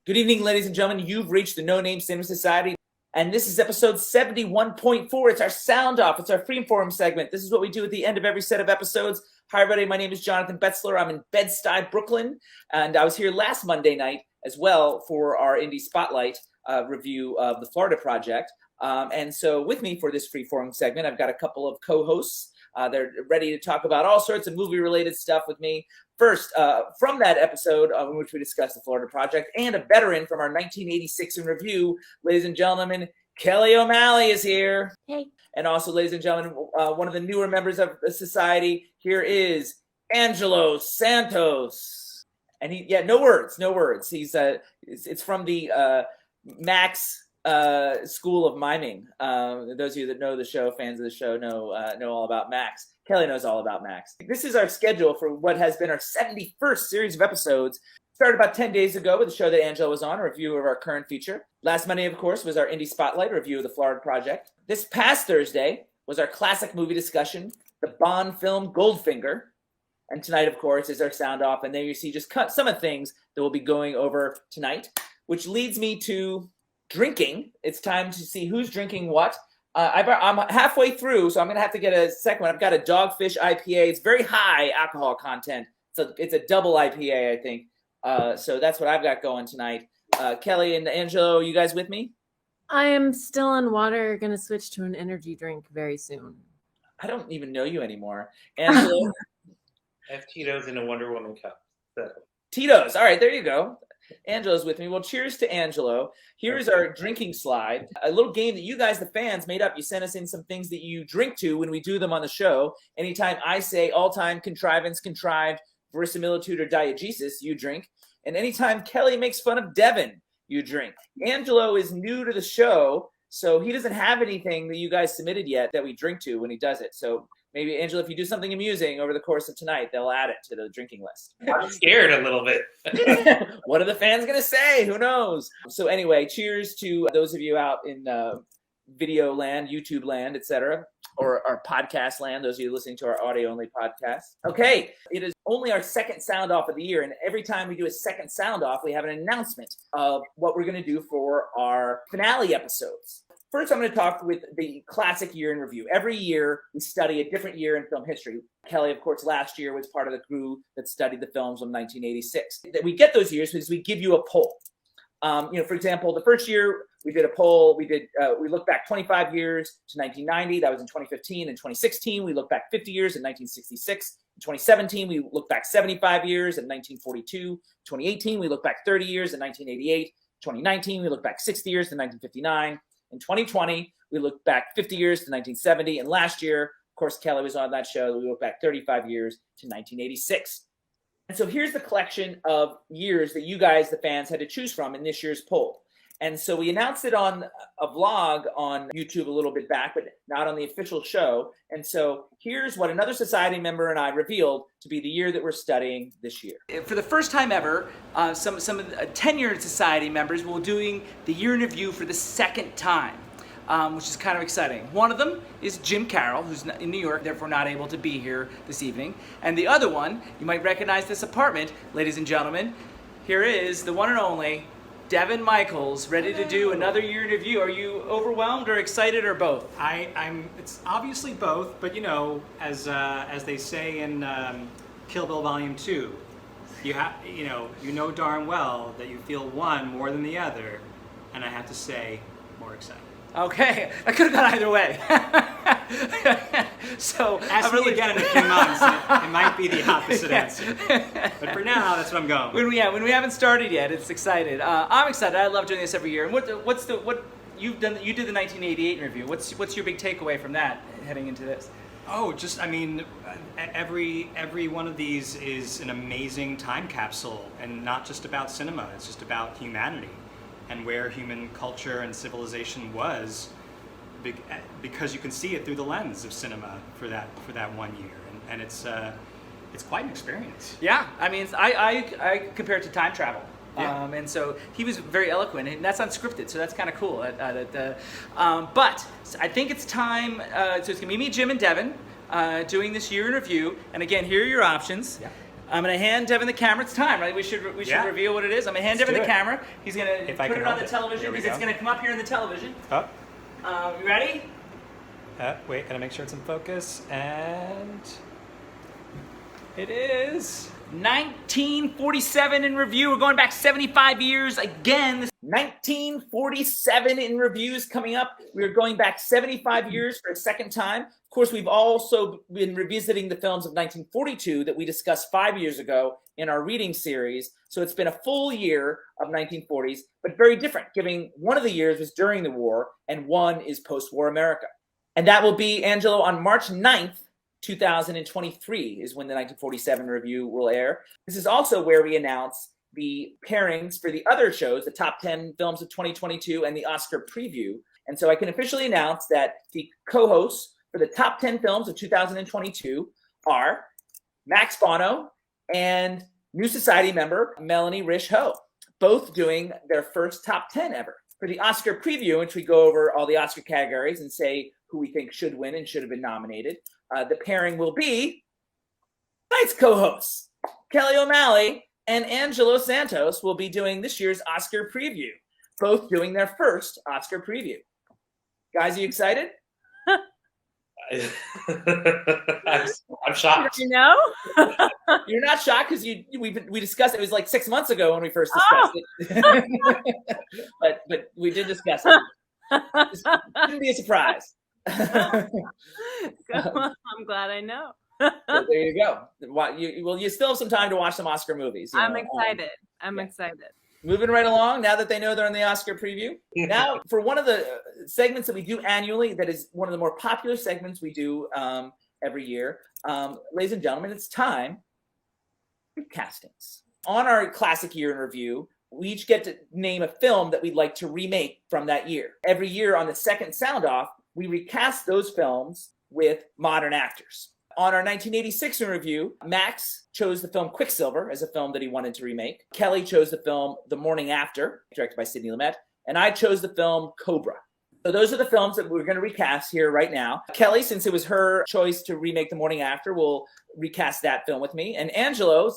Good evening, ladies and gentlemen. You've reached the No Name Cinema Society, and this is episode 71.4. It's our sound off. It's our freeform segment. This is what we do at the end of every set of episodes. Hi, everybody. My name is Jonathan Betzler. I'm in Bed-Stuy, Brooklyn, and I was here last Monday night as well for our Indie Spotlight review of the Florida Project. And so with me for this freeform segment, I've got a couple of co-hosts. They're ready to talk about all sorts of movie-related stuff with me. First, from that episode in which we discussed the Florida Project, and a veteran from our 1986 in review, ladies and gentlemen, Kelly O'Malley is here. Hey. And also, ladies and gentlemen, one of the newer members of the society here is Angelo Santos. And no words. He's it's from the Max School of Miming. Those of you that know the show, fans of the show, know all about Max. Kelly knows all about Max. This is our schedule for what has been our 71st series of episodes. Started about 10 days ago with the show that Angelo was on, a review of our current feature. Last Monday, of course, was our Indie Spotlight review of the Florida Project. This past Thursday was our classic movie discussion, the Bond film Goldfinger. And tonight, of course, is our sound off. And there you see just some of the things that we'll be going over tonight, which leads me to drinking. It's time to see who's drinking what. I'm halfway through, so I'm going to have to get a second one. I've got a Dogfish IPA. It's very high alcohol content. It's a double IPA, I think. So that's what I've got going tonight. Kelly and Angelo, you guys with me? I am still on water. Going to switch to an energy drink very soon. I don't even know you anymore. Angelo? I have Tito's in a Wonder Woman cup. So. Tito's. All right, there you go. Angelo's with me. Well, cheers to Angelo. Here's our drinking slide, a little game that you guys, the fans, made up. You sent us in some things that you drink to when we do them on the show. Anytime I say all-time contrivance, contrived, verisimilitude, or diegesis, you drink. And anytime Kelly makes fun of Devin, you drink. Angelo is new to the show, so he doesn't have anything that you guys submitted yet that we drink to when he does it. So maybe, Angelo, if you do something amusing over the course of tonight, they'll add it to the drinking list. I'm scared a little bit. What are the fans going to say? Who knows? So anyway, cheers to those of you out in video land, YouTube land, etc., or our podcast land, those of you listening to our audio-only podcast. Okay, it is only our second sound-off of the year, and every time we do a second sound-off, we have an announcement of what we're going to do for our finale episodes. First, I'm going to talk with the classic year in review. Every year, we study a different year in film history. Kelly, of course, last year was part of the crew that studied the films from 1986. We get those years because we give you a poll. For example, the first year we did a poll. We looked back 25 years to 1990. That was in 2015. In 2016, we looked back 50 years in 1966. In 2017, we looked back 75 years in 1942. 2018, we looked back 30 years in 1988. 2019, we looked back 60 years to 1959. In 2020, we looked back 50 years to 1970. And last year, of course, Kelly was on that show. We looked back 35 years to 1986. And so here's the collection of years that you guys, the fans, had to choose from in this year's poll. And so we announced it on a vlog on YouTube a little bit back, but not on the official show. And so here's what another society member and I revealed to be the year that we're studying this year. For the first time ever, some of the tenured society members will be doing the year in review for the second time, which is kind of exciting. One of them is Jim Carroll, who's in New York, therefore not able to be here this evening. And the other one, you might recognize this apartment, ladies and gentlemen. Here is the one and only Devin Michaels, ready to do another year in review. Are you overwhelmed or excited or both? It's obviously both, but as they say in Kill Bill Volume 2, you know darn well that you feel one more than the other, and I have to say, more excited. Okay, I could have gone either way. So ask me again in a few months, it might be the opposite answer. But for now, that's what I'm going with. When we haven't started yet, it's excited. I'm excited. I love doing this every year. And what you've done? You did the 1988 review. What's your big takeaway from that heading into this? Oh, every one of these is an amazing time capsule, and not just about cinema. It's just about humanity and where human culture and civilization was, because you can see it through the lens of cinema for that 1 year, and it's quite an experience. Yeah, I mean, I compare it to time travel. Yeah. And so he was very eloquent, and that's unscripted, so that's kind of cool. But I think it's time, so it's going to be me, Jim, and Devin doing this year in review. And again, here are your options. Yeah. I'm going to hand Devin the camera. It's time, right? We should reveal what it is. I'm going to hand Devin the camera. He's going to put it on the television because it's going to come up here in the television. Oh. You ready? Wait, gotta make sure it's in focus. And it is 1947 in review. We're going back 75 years again. 1947 in reviews coming up. We're going back 75 years for a second time. Of course, we've also been revisiting the films of 1942 that we discussed 5 years ago in our reading series. So it's been a full year of 1940s, but very different, given one of the years was during the war and one is post-war America. And that will be, Angelo, on March 9th, 2023 is when the 1947 review will air. This is also where we announce the pairings for the other shows, the top 10 films of 2022 and the Oscar preview. And so I can officially announce that the co-hosts for the top 10 films of 2022 are Max Bono and New Society member Melanie Rish-Ho, both doing their first top 10 ever. For the Oscar preview, in which we go over all the Oscar categories and say who we think should win and should have been nominated, the pairing will be tonight's co-hosts, Kelly O'Malley and Angelo Santos will be doing this year's Oscar preview, both doing their first Oscar preview. Guys, are you excited? I'm shocked. You know? You're not shocked because we discussed it. It was like 6 months ago when we first discussed it. but we did discuss it. It shouldn't be a surprise. I'm glad I know. So there you go. You still have some time to watch some Oscar movies. I'm excited. I'm excited. Moving right along, now that they know they're in the Oscar preview. Now, for one of the segments that we do annually, that is one of the more popular segments we do every year, ladies and gentlemen, it's time for castings. On our classic year in review, we each get to name a film that we'd like to remake from that year. Every year on the second sound-off, we recast those films with modern actors. On our 1986 in review, Max chose the film Quicksilver as a film that he wanted to remake. Kelly chose the film The Morning After, directed by Sidney Lumet. And I chose the film Cobra. So those are the films that we're going to recast here right now. Kelly, since it was her choice to remake The Morning After, will recast that film with me. And Angelo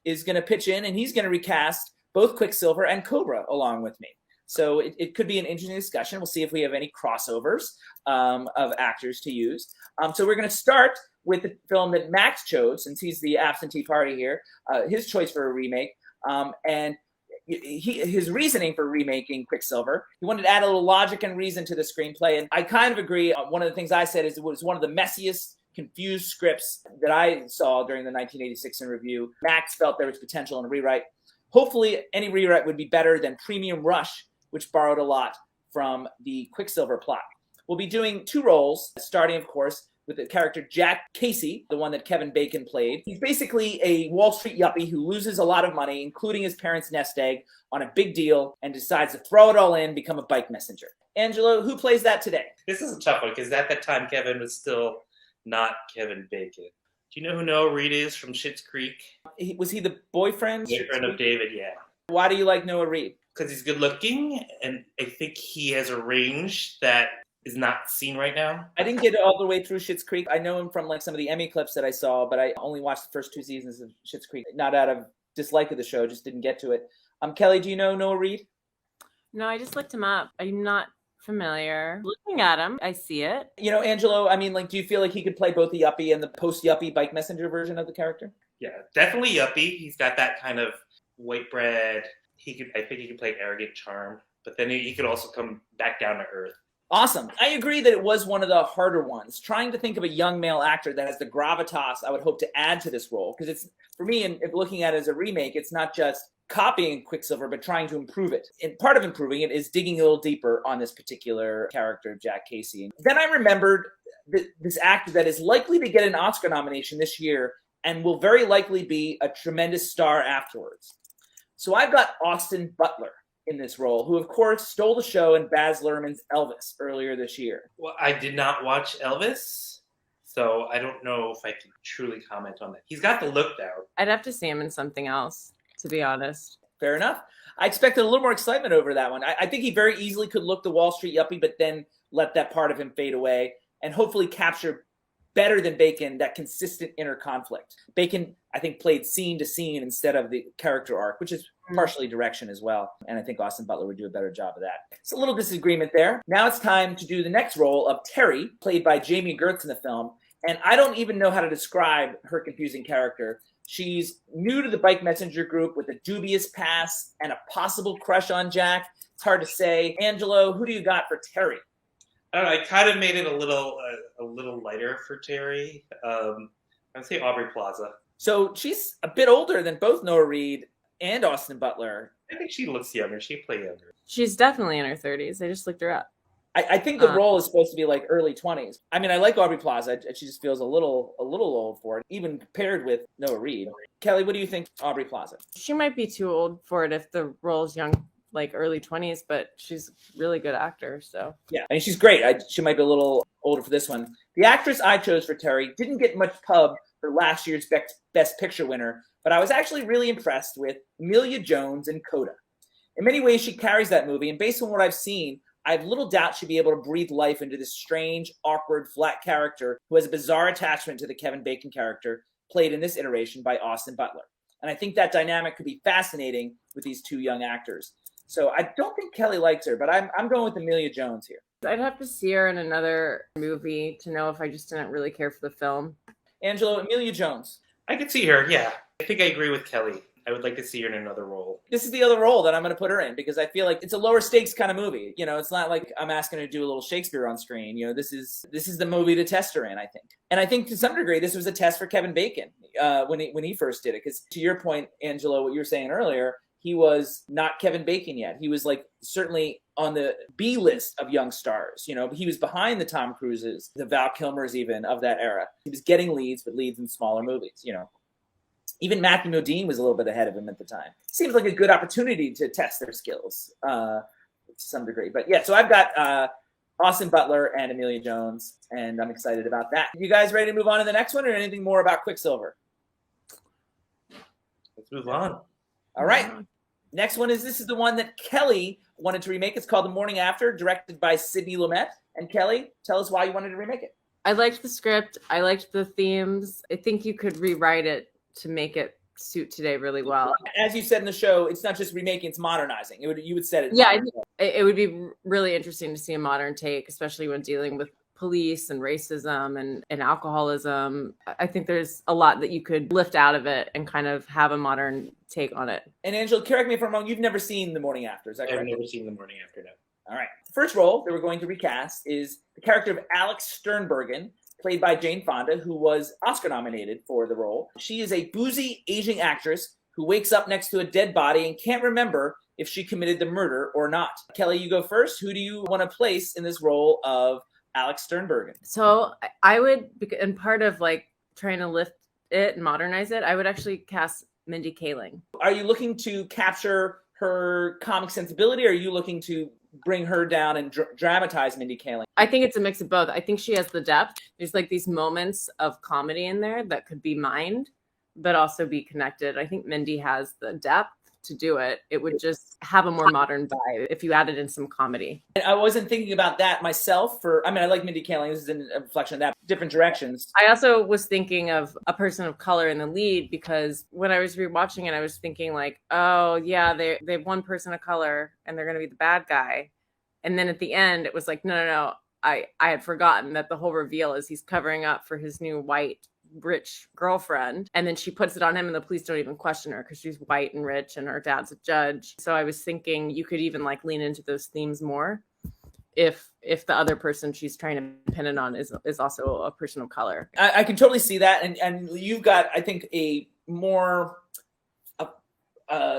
is going to pitch in, and he's going to recast both Quicksilver and Cobra along with me. So it could be an interesting discussion. We'll see if we have any crossovers of actors to use. So we're going to start with the film that Max chose, since he's the absentee party here, his choice for a remake. And his reasoning for remaking Quicksilver, he wanted to add a little logic and reason to the screenplay. And I kind of agree. One of the things I said is it was one of the messiest, confused scripts that I saw during the 1986 in review. Max felt there was potential in a rewrite. Hopefully, any rewrite would be better than Premium Rush, which borrowed a lot from the Quicksilver plot. We'll be doing two roles, starting, of course, with the character Jack Casey, the one that Kevin Bacon played. He's basically a Wall Street yuppie who loses a lot of money, including his parents' nest egg, on a big deal and decides to throw it all in, become a bike messenger. Angelo, who plays that today? This is a tough one because at that time Kevin was still not Kevin Bacon. Do you know who Noah Reid is from Schitt's Creek? Was he the boyfriend? Boyfriend of David, yeah. Why do you like Noah Reid? Because he's good looking, and I think he has a range that is not seen right now. I didn't get all the way through Schitt's Creek. I know him from like some of the Emmy clips that I saw, but I only watched the first 2 seasons of Schitt's Creek. Not out of dislike of the show, just didn't get to it. Kelly, do you know Noah Reid? No, I just looked him up. I'm not familiar. Looking at him, I see it. You know, Angelo, I mean, like, do you feel like he could play both the yuppie and the post-yuppie bike messenger version of the character? Yeah, definitely yuppie. He's got that kind of white bread. I think he could play arrogant charm, but then he could also come back down to earth. Awesome. I agree that it was one of the harder ones. Trying to think of a young male actor that has the gravitas I would hope to add to this role. Because it's, for me, and looking at it as a remake, it's not just copying Quicksilver, but trying to improve it. And part of improving it is digging a little deeper on this particular character, Jack Casey. Then I remembered this actor that is likely to get an Oscar nomination this year and will very likely be a tremendous star afterwards. So I've got Austin Butler in this role, who, of course, stole the show in Baz Luhrmann's Elvis earlier this year. Well, I did not watch Elvis, so I don't know if I can truly comment on that. He's got the look, though. I'd have to see him in something else, to be honest. Fair enough. I expected a little more excitement over that one. I think he very easily could look the Wall Street yuppie, but then let that part of him fade away and hopefully capture better than Bacon that consistent inner conflict. Bacon, I think, played scene to scene instead of the character arc, which is partially direction as well. And I think Austin Butler would do a better job of that. It's a little disagreement there. Now it's time to do the next role of Terry, played by Jamie Gertz in the film. And I don't even know how to describe her confusing character. She's new to the bike messenger group with a dubious past and a possible crush on Jack. It's hard to say. Angelo, who do you got for Terry? I don't know. I kind of made it a little lighter for Terry. I'd say Aubrey Plaza. So she's a bit older than both Noah Reid and Austin Butler. I think she looks younger. She played younger. She's definitely in her 30s. I just looked her up. I think the role is supposed to be like early 20s. I mean, I like Aubrey Plaza. She just feels a little old for it, even paired with Noah Reid. Kelly, what do you think, Aubrey Plaza? She might be too old for it if the role's young, like early 20s, but she's a really good actor. So yeah, I mean, she's great. She might be a little older for this one. The actress I chose for Terry didn't get much pub for last year's Best Picture winner, but I was actually really impressed with Emilia Jones in Coda. In many ways, she carries that movie, and based on what I've seen, I have little doubt she'd be able to breathe life into this strange, awkward, flat character who has a bizarre attachment to the Kevin Bacon character played in this iteration by Austin Butler. And I think that dynamic could be fascinating with these two young actors. So I don't think Kelly likes her, but I'm going with Emilia Jones here. I'd have to see her in another movie to know if I just didn't really care for the film. Angelo, Emilia Jones. I could see her, yeah. I think I agree with Kelly. I would like to see her in another role. This is the other role that I'm going to put her in because I feel like it's a lower stakes kind of movie. You know, it's not like I'm asking her to do a little Shakespeare on screen. You know, this is the movie to test her in, I think. And I think to some degree this was a test for Kevin Bacon when he first did it. Because to your point, Angelo, what you were saying earlier, he was not Kevin Bacon yet. He was like certainly on the B list of young stars. You know, he was behind the Tom Cruises, the Val Kilmers even of that era. He was getting leads, but leads in smaller movies, you know. Even Matthew Modine was a little bit ahead of him at the time. Seems like a good opportunity to test their skills to some degree. But yeah, so I've got Austin Butler and Emilia Jones, and I'm excited about that. You guys ready to move on to the next one or anything more about Quicksilver? Let's move on. All right. Next one this is the one that Kelly wanted to remake. It's called The Morning After, directed by Sidney Lumet. And Kelly, tell us why you wanted to remake it. I liked the script. I liked the themes. I think you could rewrite it to make it suit today really well. As you said in the show, it's not just remaking, it's modernizing. You would said it. Yeah, I think it would be really interesting to see a modern take, especially when dealing with police and racism and alcoholism. I think there's a lot that you could lift out of it and kind of have a modern take on it. And Angela, correct me if I'm wrong, you've never seen The Morning After, is that correct? I've never seen The Morning After, no. All right. The first role that we're going to recast is the character of Alex Sternbergen, played by Jane Fonda, who was Oscar nominated for the role. She is a boozy, aging actress who wakes up next to a dead body and can't remember if she committed the murder or not. Kelly, you go first. Who do you want to place in this role of Alex Sternbergen? So I would, and part of like trying to lift it and modernize it, I would actually cast Mindy Kaling. Are you looking to capture her comic sensibility, or are you looking to bring her down and dramatize Mindy Kaling? I think it's a mix of both. I think she has the depth. There's like these moments of comedy in there that could be mined, but also be connected. I think Mindy has the depth to do it. It would just have a more modern vibe if you added in some comedy. And I wasn't thinking about that myself. I like Mindy Kaling. This is a reflection of that. Different directions. I also was thinking of a person of color in the lead because when I was rewatching it, I was thinking like, oh yeah, they have one person of color and they're going to be the bad guy. And then at the end, it was like, no. I had forgotten that the whole reveal is he's covering up for his new white rich girlfriend, and then she puts it on him and the police don't even question her because she's white and rich and her dad's a judge. So I was thinking you could even like lean into those themes more if the other person she's trying to pin it on is also a person of color. I can totally see that, and you've got, I think, a more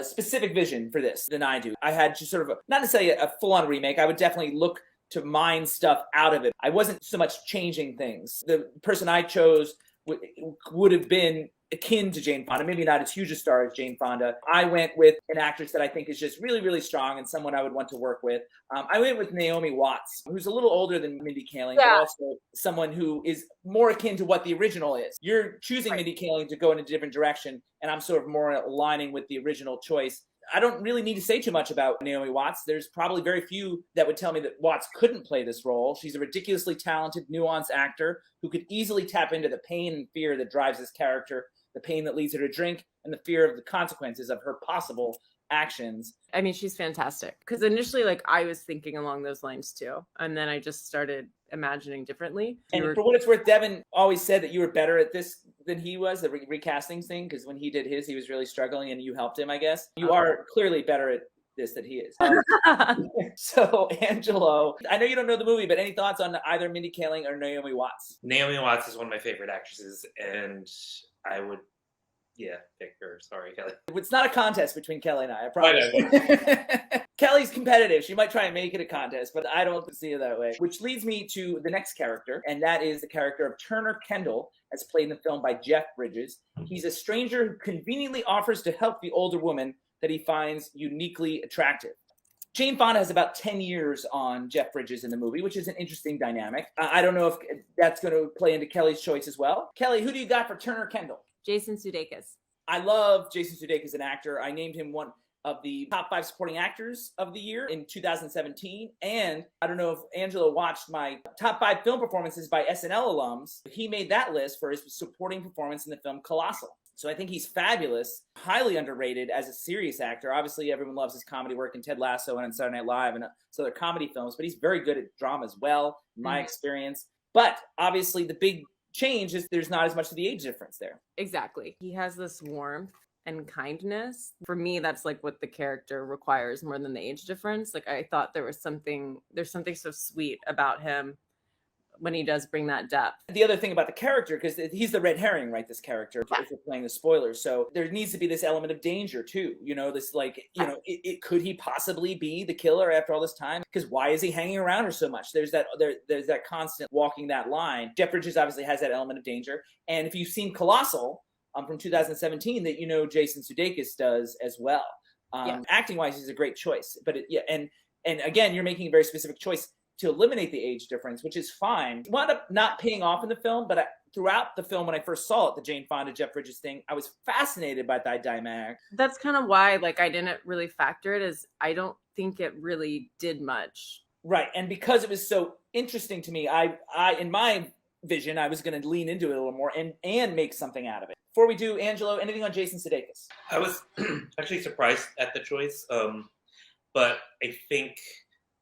specific vision for this than I do. I had just sort of not necessarily a full-on remake. I would definitely look to mine stuff out of it. I wasn't so much changing things. The person I chose would have been akin to Jane Fonda, maybe not as huge a star as Jane Fonda. I went with an actress that I think is just really, really strong and someone I would want to work with. I went with Naomi Watts, who's a little older than Mindy Kaling, but also someone who is more akin to what the original is. You're choosing Mindy Kaling to go in a different direction, and I'm sort of more aligning with the original choice. I don't really need to say too much about Naomi Watts. There's probably very few that would tell me that Watts couldn't play this role. She's a ridiculously talented, nuanced actor who could easily tap into the pain and fear that drives this character, the pain that leads her to drink, and the fear of the consequences of her possible actions. I mean, she's fantastic. Because initially, like, I was thinking along those lines too. And then I just started imagining differently. And for what it's worth, Devin always said that you were better at this than he was, the recasting thing, because when he did his, he was really struggling and you helped him, I guess. You are clearly better at this than he is. So, Angelo, I know you don't know the movie, but any thoughts on either Mindy Kaling or Naomi Watts? Naomi Watts is one of my favorite actresses, and I would, pick her. Sorry, Kelly. It's not a contest between Kelly and I promise. Kelly's competitive. She might try and make it a contest, but I don't see it that way. Which leads me to the next character, and that is the character of Turner Kendall, as played in the film by Jeff Bridges. He's a stranger who conveniently offers to help the older woman that he finds uniquely attractive. Jane Fonda has about 10 years on Jeff Bridges in the movie, which is an interesting dynamic. I don't know if that's going to play into Kelly's choice as well. Kelly, who do you got for Turner Kendall? Jason Sudeikis. I love Jason Sudeikis as an actor. I named him one of the top 5 supporting actors of the year in 2017. And I don't know if Angelo watched my top 5 film performances by SNL alums. He made that list for his supporting performance in the film Colossal. So I think he's fabulous, highly underrated as a serious actor. Obviously, everyone loves his comedy work in Ted Lasso and on Saturday Night Live and some other comedy films, but he's very good at drama as well, in my experience. But obviously, the big change is there's not as much of the age difference there. Exactly. He has this warmth and kindness. For me, that's like what the character requires more than the age difference. Like, I thought there's something so sweet about him when he does bring that depth. The other thing about the character, because he's the red herring, right, this character, if we're playing the spoilers. So there needs to be this element of danger too. You know, this could he possibly be the killer after all this time? Because why is he hanging around her so much? There's that constant walking that line. Jeff Bridges obviously has that element of danger. And if you've seen Colossal from 2017, that Jason Sudeikis does as well. Acting wise, he's a great choice. But and again, you're making a very specific choice to eliminate the age difference, which is fine. It wound up not paying off in the film, but throughout the film, when I first saw it, the Jane Fonda, Jeff Bridges thing, I was fascinated by that dynamic. That's kind of why, I didn't really factor it, as I don't think it really did much. Right, and because it was so interesting to me, I in my vision, I was going to lean into it a little more and make something out of it. Before we do, Angelo, anything on Jason Sudeikis? I was actually surprised at the choice, but I think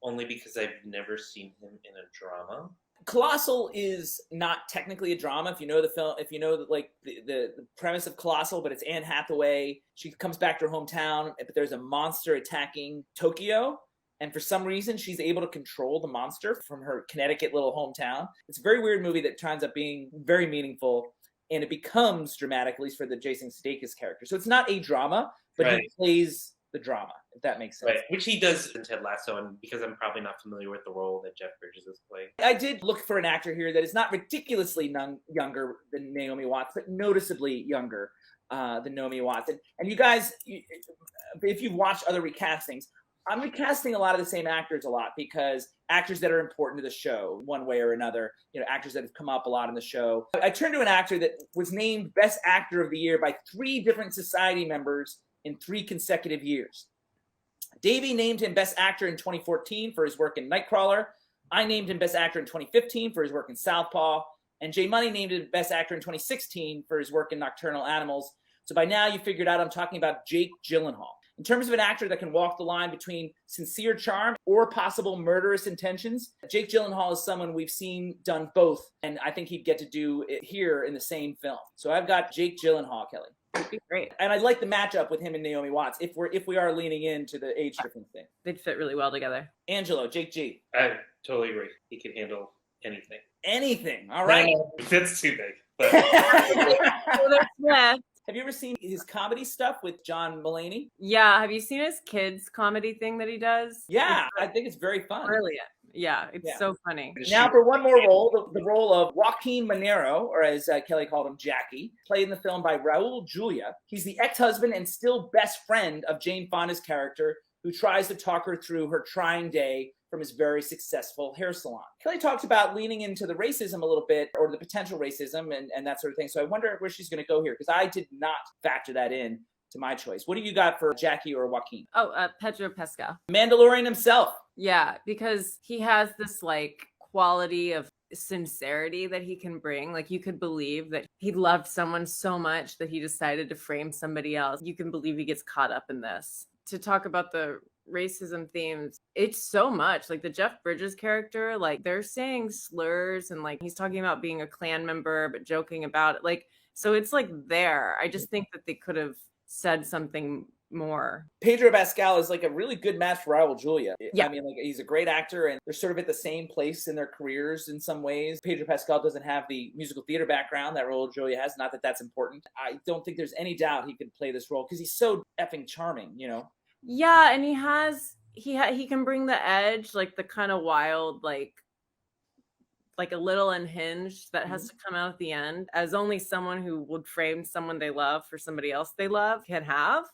only because I've never seen him in a drama. Colossal is not technically a drama. If you know the film, if you know the premise of Colossal, but it's Anne Hathaway. She comes back to her hometown, but there's a monster attacking Tokyo. And for some reason, she's able to control the monster from her Connecticut little hometown. It's a very weird movie that turns up being very meaningful. And it becomes dramatic, at least for the Jason Sudeikis character. So it's not a drama, but he plays the drama, if that makes sense. Right, which he does in Ted Lasso, and because I'm probably not familiar with the role that Jeff Bridges is playing. I did look for an actor here that is not ridiculously younger than Naomi Watts, but noticeably younger than Naomi Watts. And you guys, if you've watched other recastings, I'm recasting a lot of the same actors a lot because actors that are important to the show one way or another, actors that have come up a lot in the show. I turned to an actor that was named Best Actor of the Year by 3 different society members in 3 consecutive years. Davey named him Best Actor in 2014 for his work in Nightcrawler. I named him Best Actor in 2015 for his work in Southpaw. And J Money named him Best Actor in 2016 for his work in Nocturnal Animals. So by now you figured out I'm talking about Jake Gyllenhaal. In terms of an actor that can walk the line between sincere charm or possible murderous intentions, Jake Gyllenhaal is someone we've seen done both, and I think he'd get to do it here in the same film. So I've got Jake Gyllenhaal, Kelly. It'd be great. And I'd like the matchup with him and Naomi Watts if we are leaning into the age difference thing. They'd fit really well together. Angelo, Jake G. I totally agree. He can handle anything. Anything. All right. It's too big. But Have you ever seen his comedy stuff with John Mulaney? Yeah. Have you seen his kids comedy thing that he does? Yeah, I think it's very fun. Brilliant. Yeah, it's so funny. Now for one more role, the role of Joaquin Monero, or as Kelly called him, Jackie, played in the film by Raul Julia. He's the ex-husband and still best friend of Jane Fonda's character, who tries to talk her through her trying day from his very successful hair salon. Kelly talks about leaning into the racism a little bit, or the potential racism and that sort of thing. So I wonder where she's going to go here, because I did not factor that in to my choice. What do you got for Jackie or Joaquin? Oh, Pedro Pascal. Mandalorian himself. Yeah, because he has this like quality of sincerity that he can bring. Like you could believe that he loved someone so much that he decided to frame somebody else. You can believe he gets caught up in this. To talk about the racism themes, it's so much like the Jeff Bridges character, like they're saying slurs and like he's talking about being a Klan member but joking about it. Like, so it's like there. I just think that they could have said something more. Pedro Pascal is like a really good match for Raul Julia. Yeah. I mean, like he's a great actor and they're sort of at the same place in their careers in some ways. Pedro Pascal doesn't have the musical theater background that Raul Julia has. Not that that's important. I don't think there's any doubt he could play this role because he's so effing charming, you know? Yeah, and he can bring the edge, like the kind of wild, like a little unhinged that has to come out at the end, as only someone who would frame someone they love for somebody else they love can have.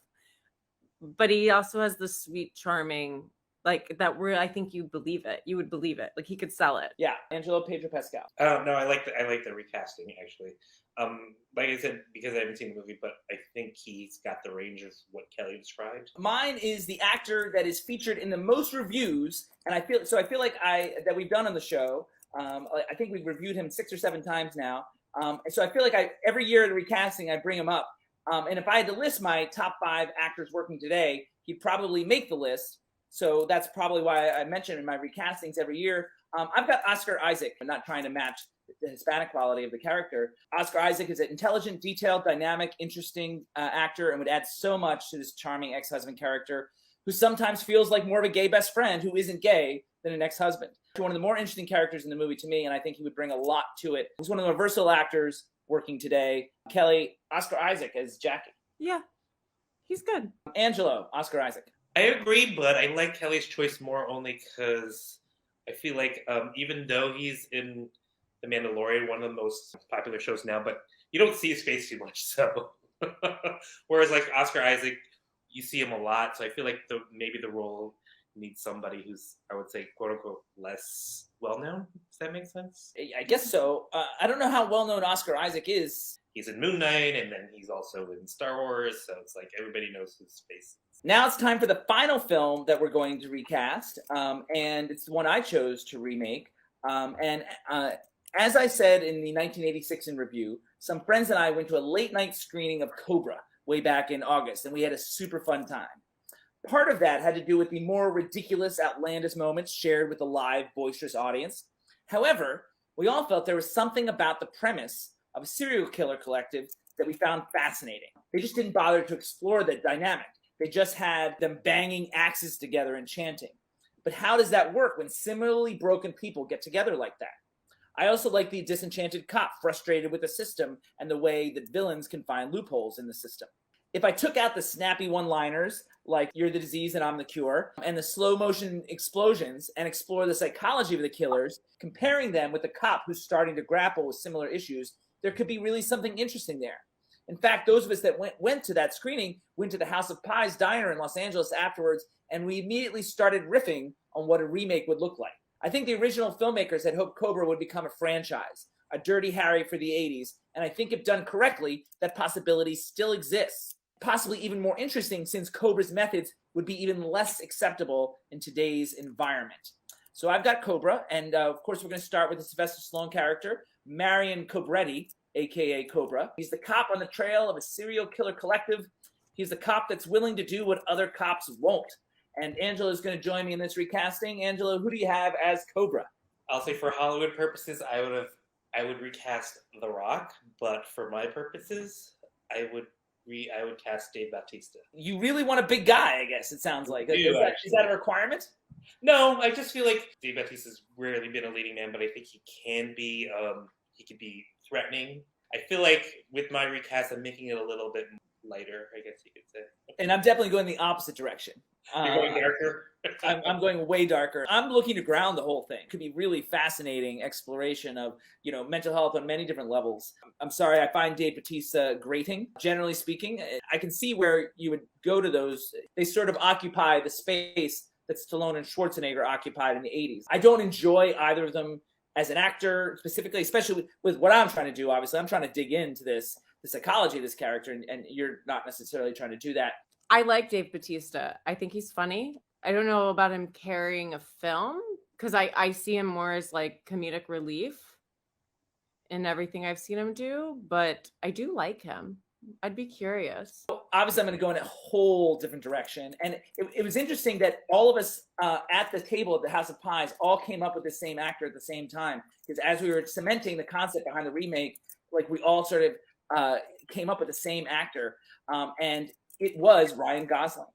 But he also has the sweet, charming, like that where I think you believe it. You would believe it. Like he could sell it. Yeah, Angelo, Pedro Pascal. Oh no, I like the recasting actually. Like I said, because I haven't seen the movie, but I think he's got the range of what Kelly described. Mine is the actor that is featured in the most reviews, and I feel like that we've done on the show. I think we've reviewed him 6 or 7 times now. And so I feel like every year at the recasting, I bring him up. And if I had to list my top 5 actors working today, he'd probably make the list. So that's probably why I mention in my recastings every year. I've got Oscar Isaac. I'm not trying to match the Hispanic quality of the character. Oscar Isaac is an intelligent, detailed, dynamic, interesting actor and would add so much to this charming ex-husband character who sometimes feels like more of a gay best friend who isn't gay than an ex-husband. One of the more interesting characters in the movie to me, and I think he would bring a lot to it. He's one of the more versatile actors working today. Kelly, Oscar Isaac as Jackie. Yeah, he's good. Angelo, Oscar Isaac. I agree, but I like Kelly's choice more only because I feel like even though he's in The Mandalorian, one of the most popular shows now, but you don't see his face too much. So, whereas like Oscar Isaac, you see him a lot. So I feel like maybe the role needs somebody who's, I would say, quote unquote, less well known. Does that make sense? I guess so. I don't know how well known Oscar Isaac is. He's in Moon Knight, and then he's also in Star Wars. So it's like everybody knows his face. Now it's time for the final film that we're going to recast, and it's the one I chose to remake. As I said in the 1986 in review, some friends and I went to a late night screening of Cobra way back in August, and we had a super fun time. Part of that had to do with the more ridiculous, outlandish moments shared with the live, boisterous audience. However, we all felt there was something about the premise of a serial killer collective that we found fascinating. They just didn't bother to explore that dynamic. They just had them banging axes together and chanting. But how does that work when similarly broken people get together like that? I also like the disenchanted cop frustrated with the system and the way that villains can find loopholes in the system. If I took out the snappy one-liners, like "you're the disease and I'm the cure," and the slow-motion explosions, and explore the psychology of the killers, comparing them with the cop who's starting to grapple with similar issues, there could be really something interesting there. In fact, those of us that went to that screening went to the House of Pies diner in Los Angeles afterwards, and we immediately started riffing on what a remake would look like. I think the original filmmakers had hoped Cobra would become a franchise, a Dirty Harry for the 80s, and I think if done correctly, that possibility still exists. Possibly even more interesting since Cobra's methods would be even less acceptable in today's environment. So I've got Cobra, and of course we're going to start with the Sylvester Stallone character, Marion Cobretti, aka Cobra. He's the cop on the trail of a serial killer collective. He's the cop that's willing to do what other cops won't. And Angelo is going to join me in this recasting. Angelo, who do you have as Cobra? I'll say for Hollywood purposes, I would recast The Rock, but for my purposes, I would cast Dave Bautista. You really want a big guy, I guess, it sounds like. Is that a requirement? No, I just feel like Dave Bautista's rarely been a leading man, but I think he can be, he could be threatening. I feel like with my recast, I'm making it a little bit lighter, I guess you could say. And I'm definitely going the opposite direction. You're going darker? I'm going way darker. I'm looking to ground the whole thing. It could be really fascinating exploration of, mental health on many different levels. I'm sorry, I find Dave Bautista grating. Generally speaking, I can see where you would go to those. They sort of occupy the space that Stallone and Schwarzenegger occupied in the 80s. I don't enjoy either of them as an actor specifically, especially with what I'm trying to do. Obviously, I'm trying to dig into this. the psychology of this character, and you're not necessarily trying to do that. I like Dave Bautista. I think he's funny. I don't know about him carrying a film because I see him more as like comedic relief in everything I've seen him do, but I do like him. I'd be curious. Obviously, I'm going to go in a whole different direction. And it was interesting that all of us at the table at the House of Pies all came up with the same actor at the same time. Because as we were cementing the concept behind the remake, like we all sort of came up with the same actor. And it was Ryan Gosling.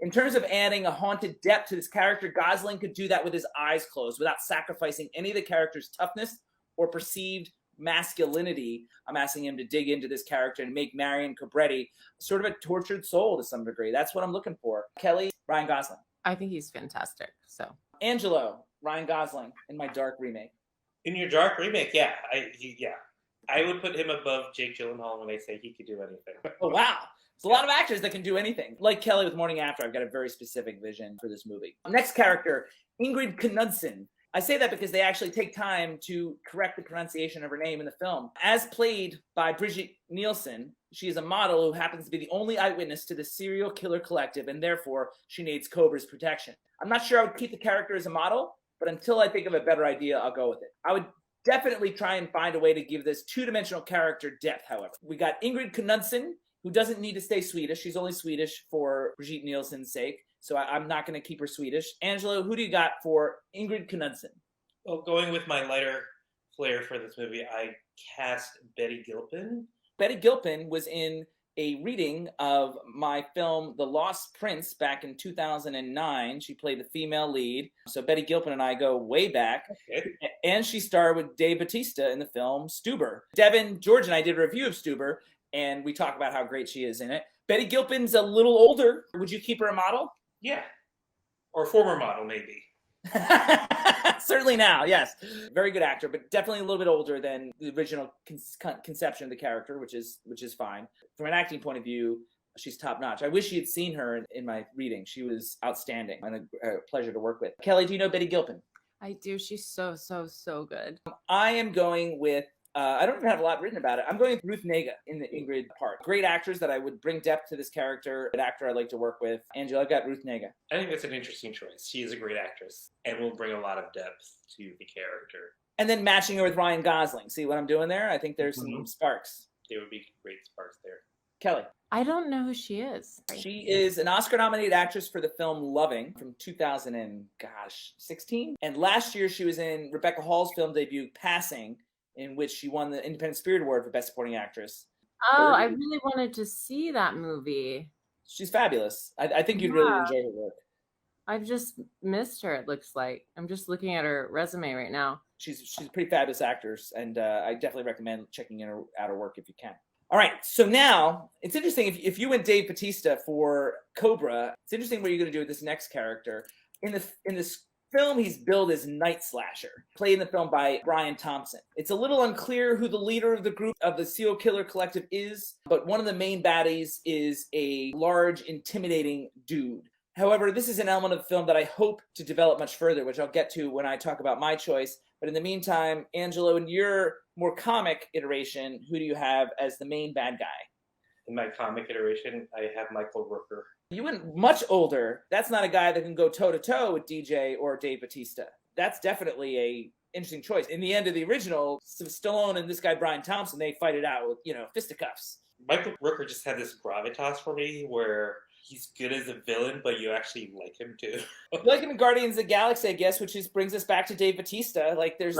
In terms of adding a haunted depth to this character, Gosling could do that with his eyes closed without sacrificing any of the character's toughness or perceived masculinity. I'm asking him to dig into this character and make Marion Cobretti sort of a tortured soul to some degree. That's what I'm looking for. Kelly, Ryan Gosling. I think he's fantastic. So Angelo, Ryan Gosling in my Dark remake. In your Dark remake, yeah, I would put him above Jake Gyllenhaal when I say he could do anything. Oh wow, there's a lot of actors that can do anything. Like Kelly with Morning After, I've got a very specific vision for this movie. Next character, Ingrid Knudsen. I say that because they actually take time to correct the pronunciation of her name in the film. As played by Brigitte Nielsen, she is a model who happens to be the only eyewitness to the serial killer collective, and therefore she needs Cobra's protection. I'm not sure I would keep the character as a model, but until I think of a better idea, I'll go with it. I would definitely try and find a way to give this two-dimensional character depth, however. We got Ingrid Knudsen, who doesn't need to stay Swedish. She's only Swedish for Brigitte Nielsen's sake. So I'm not going to keep her Swedish. Angelo, who do you got for Ingrid Knudsen? Well, going with my lighter flair for this movie, I cast Betty Gilpin. Betty Gilpin was in a reading of my film The Lost Prince back in 2009. She played the female lead. So Betty Gilpin and I go way back. Okay. And she starred with Dave Bautista in the film Stuber. Devin, George, and I did a review of Stuber, and we talk about how great she is in it. Betty Gilpin's a little older. Would you keep her a model? Yeah. Or a former model, maybe. Certainly now, yes. Very good actor, but definitely a little bit older than the original conception of the character, which is fine. From an acting point of view, she's top notch. I wish you had seen her in my reading. She was outstanding and a pleasure to work with. Kelly, do you know Betty Gilpin? I do. She's so good. I am going with I don't even have a lot written about it. I'm going with Ruth Negga in the Ingrid part. Great actors that I would bring depth to this character. An actor I'd like to work with. Angela, I've got Ruth Negga. I think that's an interesting choice. She is a great actress and will bring a lot of depth to the character. And then matching her with Ryan Gosling. See what I'm doing there? I think there's some sparks. There would be great sparks there. Kelly. I don't know who she is. She is an Oscar-nominated actress for the film Loving from 2016. And last year she was in Rebecca Hall's film debut Passing, in which she won the Independent Spirit Award for Best Supporting Actress. Oh, I really wanted to see that movie. She's fabulous. I think you'd really enjoy her work. I've just missed her, it looks like. I'm just looking at her resume right now. She's a pretty fabulous actress, and I definitely recommend checking out her work if you can. All right, so now, it's interesting, if you went Dave Bautista for Cobra, it's interesting what you're going to do with this next character. In this film, he's billed as Night Slasher, played in the film by Brian Thompson. It's a little unclear who the leader of the group of the serial killer collective is, but one of the main baddies is a large, intimidating dude. However, this is an element of the film that I hope to develop much further, which I'll get to when I talk about my choice. But in the meantime, Angelo, in your more comic iteration, who do you have as the main bad guy? In my comic iteration, I have Michael Rooker. You went much older. That's not a guy that can go toe-to-toe with DJ or Dave Bautista. That's definitely a interesting choice. In the end of the original, Stallone and this guy Brian Thompson, they fight it out with, fisticuffs. Michael Rooker just had this gravitas for me where he's good as a villain, but you actually like him too. You like him in Guardians of the Galaxy, I guess, which brings us back to Dave Bautista. Like, there's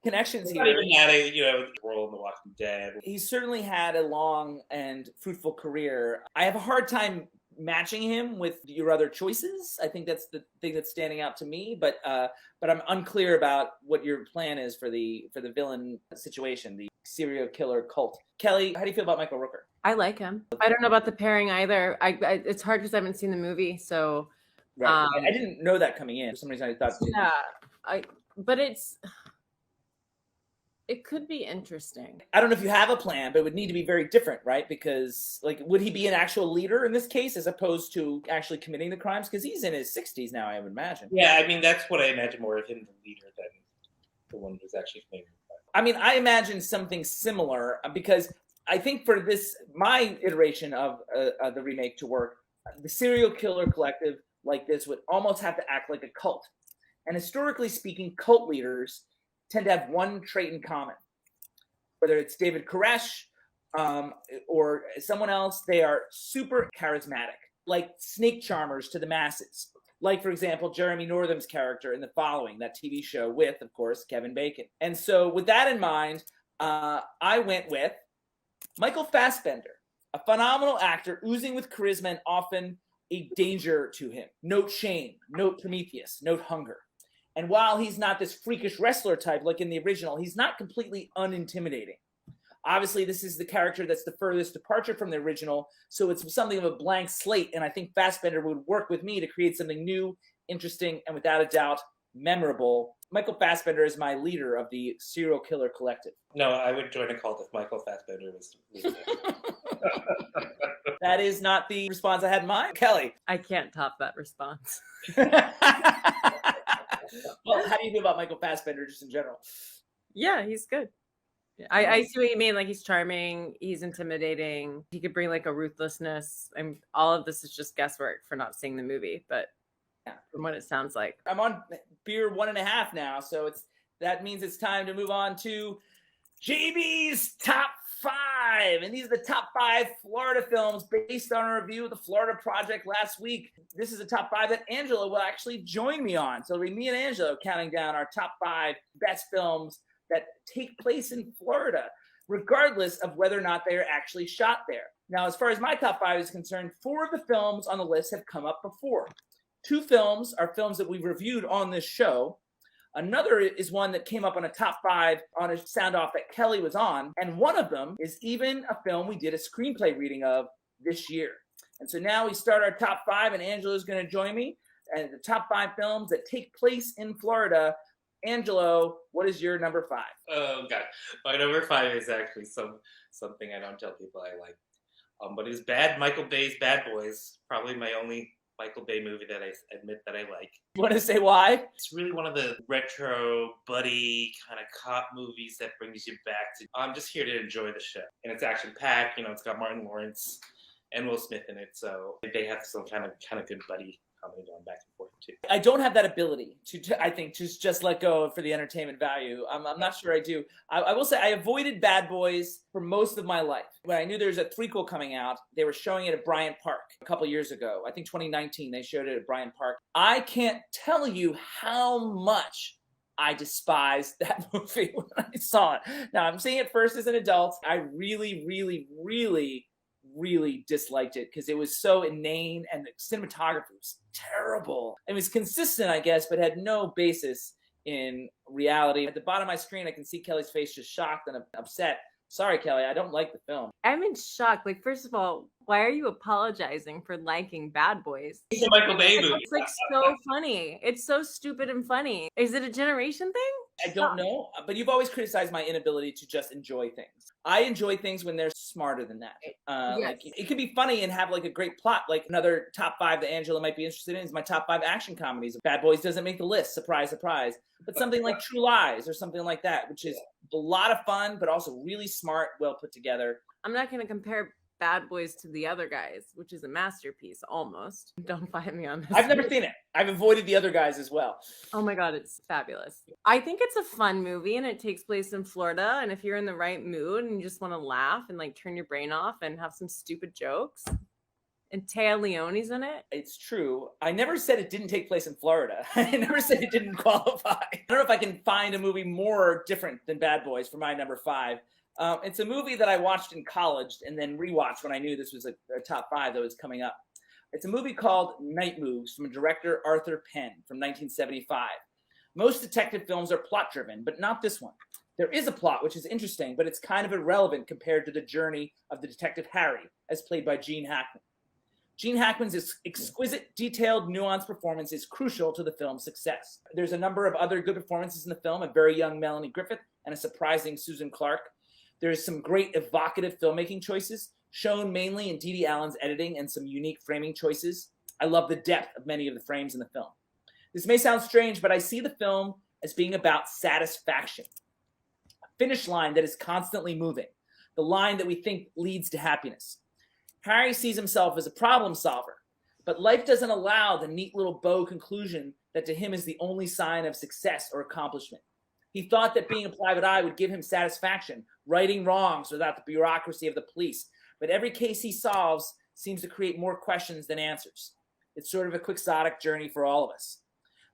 connections here. Not even had a role in The Walking Dead. He's certainly had a long and fruitful career. I have a hard time matching him with your other choices. I think that's the thing that's standing out to me, but I'm unclear about what your plan is for the villain situation, the serial killer cult. Kelly, how do you feel about Michael Rooker? I like him. I don't know about the pairing either. It's hard because I haven't seen the movie, so right. I didn't know that coming in. For some reason I thought but it could be interesting. I don't know if you have a plan, but it would need to be very different, right? Because, would he be an actual leader in this case as opposed to actually committing the crimes? Because he's in his 60s now, I would imagine. Yeah, I mean, that's what I imagine more of him, the leader, than the one who's actually committing the crime. I mean, I imagine something similar because I think for my iteration of the remake to work, the serial killer collective like this would almost have to act like a cult. And historically speaking, cult leaders tend to have one trait in common. Whether it's David Koresh or someone else, they are super charismatic, like snake charmers to the masses. Like, for example, Jeremy Northam's character in The Following, that TV show with, of course, Kevin Bacon. And so with that in mind, I went with Michael Fassbender, a phenomenal actor oozing with charisma and often a danger to him. Note shame, note Prometheus, note hunger. And while he's not this freakish wrestler type like in the original, he's not completely unintimidating. Obviously, this is the character that's the furthest departure from the original, so it's something of a blank slate, and I think Fassbender would work with me to create something new, interesting, and without a doubt, memorable. Michael Fassbender is my leader of the serial killer collective. No, I would join a cult if Michael Fassbender was leading it. That is not the response I had in mind. Kelly. I can't top that response. Well, how do you feel about Michael Fassbender just in general? Yeah, he's good. I see what you mean. Like, he's charming, he's intimidating. He could bring like a ruthlessness. And all of this is just guesswork for not seeing the movie, but yeah, from what it sounds like. I'm on beer 1.5 now, so that means it's time to move on to JB's top 5. And these are the top 5 Florida films based on a review of the Florida Project last week. This is a top 5 that Angelo will actually join me on. So it'll be me and Angelo counting down our top 5 best films that take place in Florida, regardless of whether or not they are actually shot there. Now, as far as my top 5 is concerned, 4 of the films on the list have come up before. 2 films are films that we've reviewed on this show. Another is one that came up on a top 5 on a sound off that Kelly was on. And one of them is even a film we did a screenplay reading of this year. And so now we start our top 5, and Angela's going to join me. And the top 5 films that take place in Florida. Angelo, what is your number 5? Oh, God. My number 5 is actually something I don't tell people I like. But it's Michael Bay's Bad Boys. Probably my only Michael Bay movie that I admit that I like. You want to say why? It's really one of the retro buddy kind of cop movies that brings you back to. I'm just here to enjoy the show, and it's action-packed. It's got Martin Lawrence and Will Smith in it, so they have some kind of good buddy comedy going back and forth too. I don't have that ability to I think, just let go for the entertainment value. I'm not sure I do. I will say I avoided Bad Boys for most of my life. When I knew there was a threequel coming out, they were showing it at Bryant Park a couple years ago. I think 2019, they showed it at Bryant Park. I can't tell you how much I despised that movie when I saw it. Now, I'm seeing it first as an adult. I really, really, really disliked it because it was so inane and the cinematography was terrible. It was consistent, I guess, but had no basis in reality. At the bottom of my screen, I can see Kelly's face just shocked and upset. Sorry, Kelly, I don't like the film. I'm in shock. Like, first of all, why are you apologizing for liking Bad Boys? It's a Michael Bay movie. It's like so funny. It's so stupid and funny. Is it a generation thing? I don't know, but you've always criticized my inability to just enjoy things. I enjoy things when they're smarter than that. Yes. Like it could be funny and have like a great plot. Like another top 5 that Angela might be interested in is my top 5 action comedies. Bad Boys doesn't make the list. Surprise, surprise. But something like True Lies or something like that, which is a lot of fun, but also really smart, well put together. I'm not going to compare Bad Boys to The Other Guys, which is a masterpiece almost. Don't fight me on this. I've never seen it. I've avoided The Other Guys as well. Oh my God, it's fabulous. I think it's a fun movie and it takes place in Florida. And if you're in the right mood and you just want to laugh and like turn your brain off and have some stupid jokes, and Téa Leoni's in it. It's true. I never said it didn't take place in Florida. I never said it didn't qualify. I don't know if I can find a movie more different than Bad Boys for my number 5. It's a movie that I watched in college and then rewatched when I knew this was a top 5 that was coming up. It's a movie called Night Moves from director Arthur Penn from 1975. Most detective films are plot-driven, but not this one. There is a plot, which is interesting, but it's kind of irrelevant compared to the journey of the detective Harry, as played by Gene Hackman. Gene Hackman's exquisite, detailed, nuanced performance is crucial to the film's success. There's a number of other good performances in the film, a very young Melanie Griffith and a surprising Susan Clark. There's some great evocative filmmaking choices, shown mainly in Dede Allen's editing and some unique framing choices. I love the depth of many of the frames in the film. This may sound strange, but I see the film as being about satisfaction, a finish line that is constantly moving. the line that we think leads to happiness. Harry sees himself as a problem solver, but life doesn't allow the neat little bow conclusion that to him is the only sign of success or accomplishment. He thought that being a private eye would give him satisfaction, righting wrongs without the bureaucracy of the police. But every case he solves seems to create more questions than answers. It's sort of a quixotic journey for all of us.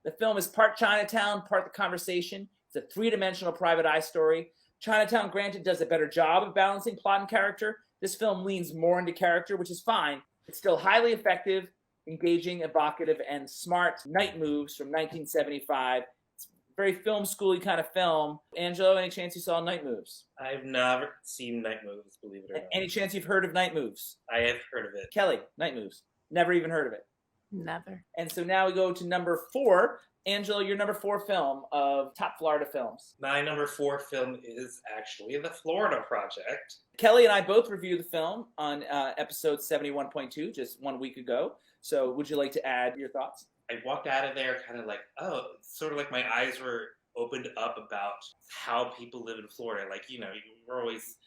The film is part Chinatown, part The Conversation. It's a three-dimensional private eye story. Chinatown, granted, does a better job of balancing plot and character. This film leans more into character, which is fine. It's still highly effective, engaging, evocative, and smart. Night Moves from 1975. It's a very film schooly kind of film. Angelo, any chance you saw Night Moves? I've never seen Night Moves, believe it or not. Any chance you've heard of Night Moves? I have heard of it. Kelly, Night Moves. Never even heard of it. Never. And so now we go to number 4. Angelo, your number 4 film of top Florida films. My number 4 film is actually The Florida Project. Kelly and I both reviewed the film on episode 71.2 just 1 week ago. So would you like to add your thoughts? I walked out of there kind of like, oh, sort of like my eyes were opened up about how people live in Florida. Like, you know, we're always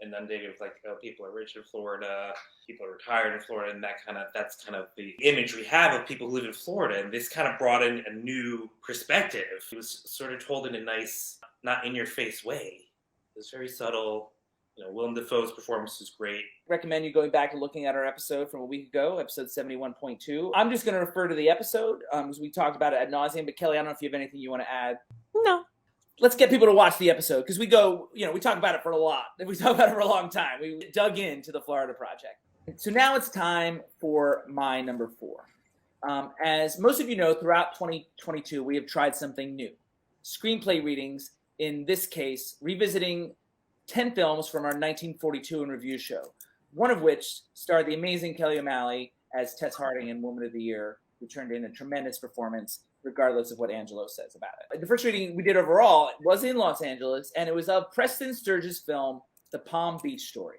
inundated with like, oh, people are rich in Florida, people are retired in Florida, and that's kind of the image we have of people who live in Florida. And this kind of brought in a new perspective. It was sort of told in a nice, not in your face way. It was very subtle. You know, Willem Dafoe's performance was great. Recommend you going back and looking at our episode from a week ago, episode 71.2. I'm just going to refer to the episode because we talked about it ad nauseum. But Kelly, I don't know if you have anything you want to add. No. Let's get people to watch the episode because we go, you know, we talk about it for a lot. We talk about it for a long time. We dug into the Florida Project. So now it's time for my number 4. As most of you know, throughout 2022, we have tried something new. Screenplay readings, in this case, revisiting 10 films from our 1942 in Review show, one of which starred the amazing Kelly O'Malley as Tess Harding in Woman of the Year, who turned in a tremendous performance, regardless of what Angelo says about it. The first reading we did overall was in Los Angeles, and it was of Preston Sturges' film, The Palm Beach Story.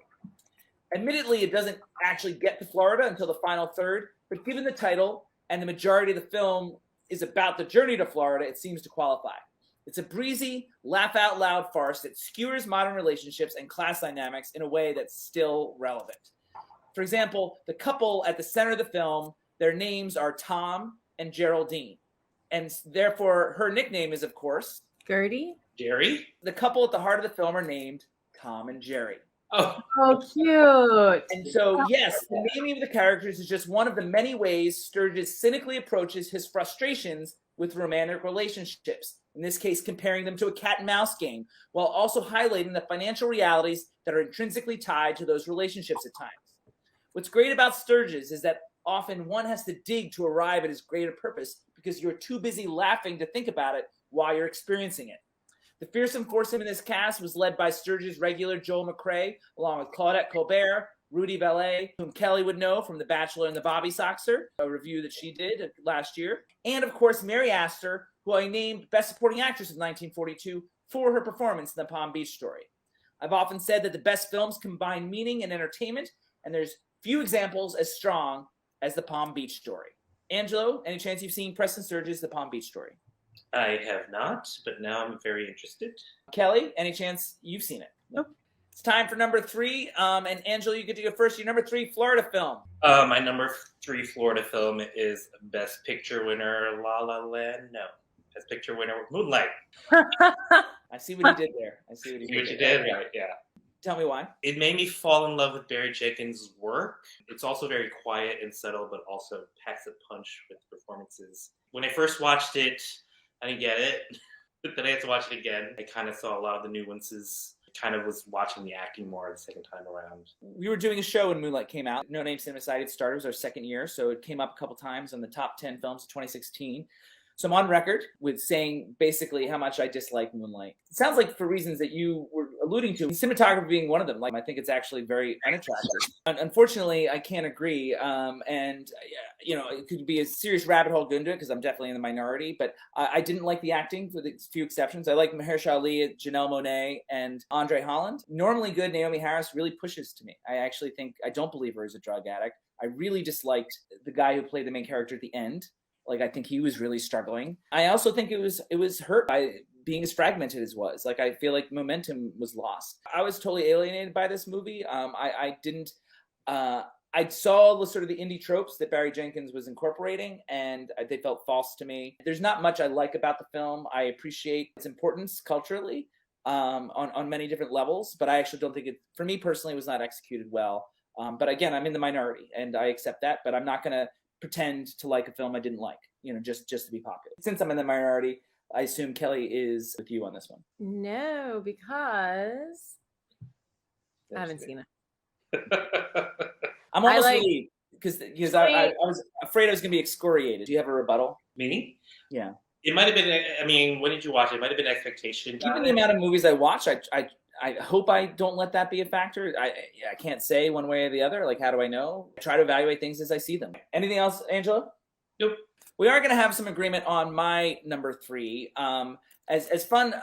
Admittedly, it doesn't actually get to Florida until the final third, but given the title and the majority of the film is about the journey to Florida, it seems to qualify. It's a breezy, laugh-out-loud farce that skewers modern relationships and class dynamics in a way that's still relevant. For example, the couple at the center of the film, their names are Tom and Geraldine. And therefore, her nickname is, of course, Gertie? Jerry? The couple at the heart of the film are named Tom and Jerry. Oh, cute. And so, yes, the naming of the characters is just one of the many ways Sturges cynically approaches his frustrations with romantic relationships, in this case, comparing them to a cat and mouse game, while also highlighting the financial realities that are intrinsically tied to those relationships at times. What's great about Sturges is that often one has to dig to arrive at his greater purpose because you're too busy laughing to think about it while you're experiencing it. The fearsome foursome in this cast was led by Sturges' regular Joel McCrea, along with Claudette Colbert, Rudy Valet, whom Kelly would know from The Bachelor and the Bobby Soxer, a review that she did last year, and of course Mary Astor, who I named Best Supporting Actress of 1942 for her performance in The Palm Beach Story. I've often said that the best films combine meaning and entertainment, and there's few examples as strong as The Palm Beach Story. Angelo, any chance you've seen Preston Sturges' The Palm Beach Story? I have not, but now I'm very interested. Kelly, any chance you've seen it? Nope. It's time for number 3. And Angelo, you get to go first. Your number 3 Florida film. My number 3 Florida film is Best Picture winner, La La Land. No, Best Picture winner, Moonlight. I see what he did there. See what you did, right? Yeah. Tell me why. It made me fall in love with Barry Jenkins' work. It's also very quiet and subtle, but also packs a punch with performances. When I first watched it, I didn't get it. But then I had to watch it again. I kind of saw a lot of the nuances. I kind of was watching the acting more the second time around. We were doing a show when Moonlight came out. No Name Cinema Society started. It was our second year, so it came up a couple times on the top 10 films of 2016. So I'm on record with saying basically how much I dislike Moonlight. It sounds like for reasons that you were alluding to, cinematography being one of them. Like, I think it's actually very unattractive. Unfortunately, I can't agree. And, you know, it could be a serious rabbit hole going into it because I'm definitely in the minority. But I didn't like the acting with a few exceptions. I like Mahershala Ali, Janelle Monáe, and Andre Holland. Normally good Naomi Harris really pushes to me. I actually think, I don't believe her as a drug addict. I really disliked the guy who played the main character at the end. Like, I think he was really struggling. I also think it was hurt by being as fragmented as was. Like, I feel like momentum was lost. I was totally alienated by this movie. I didn't. I saw the sort of the indie tropes that Barry Jenkins was incorporating, and they felt false to me. There's not much I like about the film. I appreciate its importance culturally on many different levels, but I actually don't think it, for me personally, was not executed well. But again, I'm in the minority, and I accept that. But I'm not going to pretend to like a film I didn't like, just to be popular. Since I'm in the minority, I assume Kelly is with you on this one. No, because I haven't seen it. I'm almost relieved because I was afraid I was going to be excoriated. Do you have a rebuttal? Me? Yeah. It might have been. I mean, when did you watch it? It might have been expectation. Given the amount of movies I watch, I hope I don't let that be a factor. I can't say one way or the other. Like, how do I know? I try to evaluate things as I see them. Anything else, Angela? Nope. We are going to have some agreement on my number 3. As fun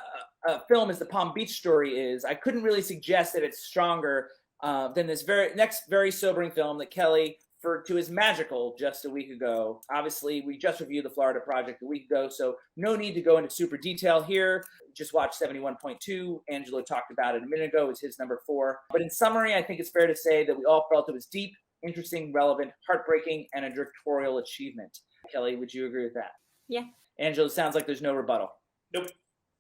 a film as The Palm Beach Story is, I couldn't really suggest that it's stronger than this very sobering film that Kelly referred to as magical just a week ago. Obviously, we just reviewed The Florida Project a week ago, so no need to go into super detail here. Just watch 71.2. Angelo talked about it a minute ago. It's his number 4. But in summary, I think it's fair to say that we all felt it was deep, interesting, relevant, heartbreaking, and a directorial achievement. Kelly, would you agree with that? Yeah. Angelo, sounds like there's no rebuttal. Nope.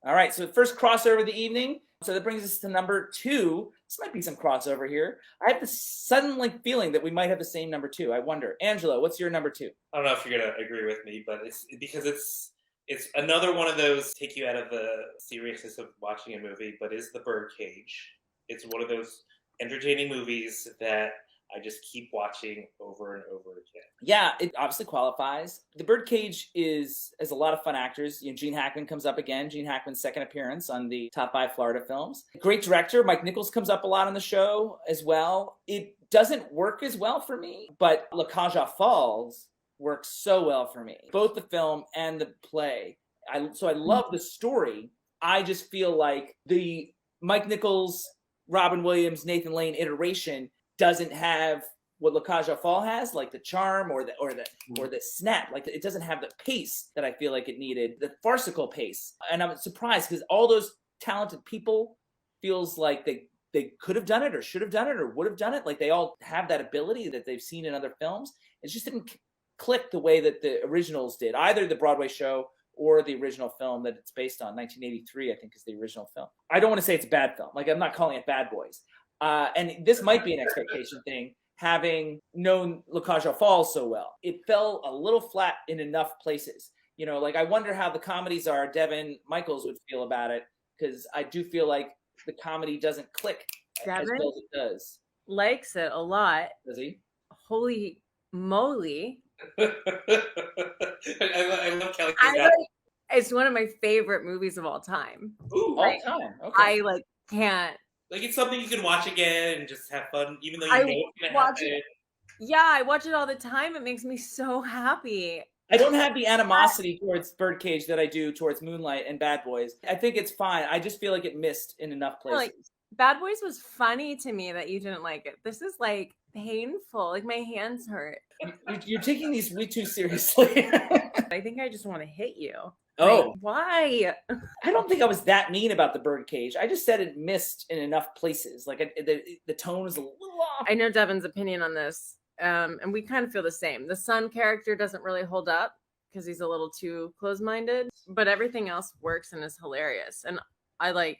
All right, so first crossover of the evening. So that brings us to number 2. This might be some crossover here. I have this sudden feeling that we might have the same number 2. I wonder. Angelo, what's your number 2? I don't know if you're gonna agree with me, but it's because it's another one of those take you out of the seriousness of watching a movie, but is The Birdcage. It's one of those entertaining movies that I just keep watching over and over again. Yeah, it obviously qualifies. The Birdcage has a lot of fun actors. Gene Hackman comes up again. Gene Hackman's second appearance on the top 5 Florida films. Great director. Mike Nichols comes up a lot on the show as well. It doesn't work as well for me, but La Caja Falls works so well for me. Both the film and the play. So I love the story. I just feel like the Mike Nichols, Robin Williams, Nathan Lane iteration doesn't have what La Caja Fall has, like the charm or the snap. Like, it doesn't have the pace that I feel like it needed, the farcical pace. And I'm surprised because all those talented people feels like they could have done it or should have done it or would have done it. Like, they all have that ability that they've seen in other films. It just didn't click the way that the originals did, either the Broadway show or the original film that it's based on. 1983, I think, is the original film. I don't want to say it's a bad film. Like, I'm not calling it Bad Boys. And this might be an expectation thing, having known La Caja Falls so well. It fell a little flat in enough places. I wonder how the comedies Devin Michaels would feel about it, because I do feel like the comedy doesn't click as well as it does. Likes it a lot. Does he? Holy moly. I love Kelly. It's one of my favorite movies of all time. Ooh, all time. Okay. I can't. It's something you can watch again and just have fun, even though you know it's going to happen. Yeah, I watch it all the time. It makes me so happy. I don't have the animosity towards Birdcage that I do towards Moonlight and Bad Boys. I think it's fine. I just feel like it missed in enough places. Bad Boys was funny to me that you didn't like it. This is painful. My hands hurt. You're taking these way too seriously. I think I just want to hit you. Oh. Why? I don't think I was that mean about the Birdcage. I just said it missed in enough places. The tone was a little off. I know Devin's opinion on this, and we kind of feel the same. The son character doesn't really hold up because he's a little too close-minded, but everything else works and is hilarious. And I